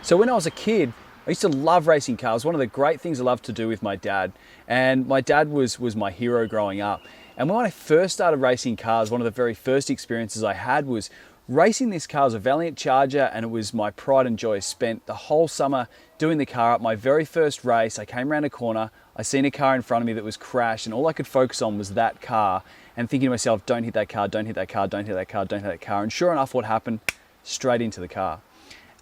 So when I was a kid, I used to love racing cars. One of the great things I loved to do with my dad. And my dad was my hero growing up. And when I first started racing cars, one of the very first experiences I had was racing this car. It was a Valiant Charger, and it was my pride and joy. I spent the whole summer doing the car up. My very first race, I came around a corner, I seen a car in front of me that was crashed, and all I could focus on was that car and thinking to myself, don't hit that car, don't hit that car, don't hit that car, don't hit that car. And sure enough, what happened? Straight into the car.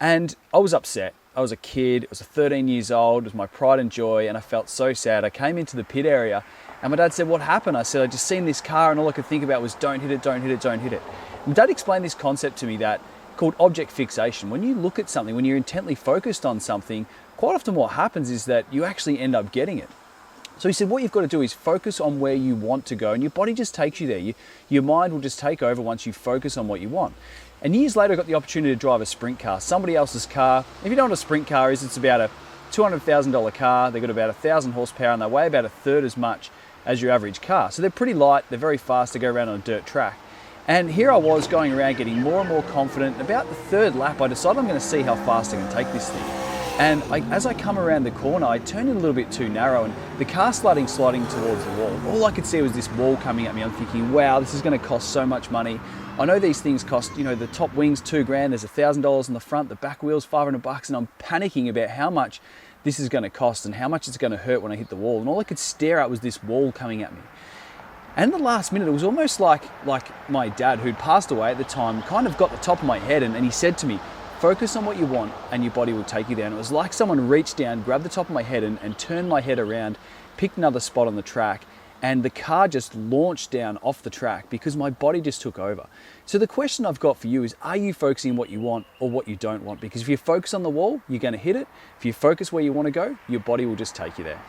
And I was upset. I was a kid, I was 13 years old, it was my pride and joy, and I felt so sad. I came into the pit area and my dad said, what happened? I said, I just seen this car and all I could think about was don't hit it, don't hit it, don't hit it. And Dad explained this concept to me that called object fixation. When you look at something, when you're intently focused on something, quite often what happens is that you actually end up getting it. So he said, what you've got to do is focus on where you want to go, and your body just takes you there. Your mind will just take over once you focus on what you want. And years later, I got the opportunity to drive a sprint car, somebody else's car. If you don't know what a sprint car is, it's about a $200,000 car. They've got about 1,000 horsepower, and they weigh about a third as much as your average car. So they're pretty light, they're very fast to go around on a dirt track. And here I was going around getting more and more confident. About the third lap, I decided I'm going to see how fast I can take this thing. And as I come around the corner, I turned it a little bit too narrow, and the car sliding towards the wall. All I could see was this wall coming at me. I'm thinking, wow, this is going to cost so much money. I know these things cost, the top wings $2,000, there's $1,000 on the front, the back wheels $500, and I'm panicking about how much this is going to cost and how much it's going to hurt when I hit the wall. And all I could stare at was this wall coming at me. And in the last minute, it was almost like my dad, who'd passed away at the time, kind of got the top of my head, and he said to me, focus on what you want and your body will take you there. And it was like someone reached down, grabbed the top of my head and turned my head around, picked another spot on the track, and the car just launched down off the track because my body just took over. So the question I've got for you is, are you focusing on what you want or what you don't want? Because if you focus on the wall, you're going to hit it. If you focus where you want to go, your body will just take you there.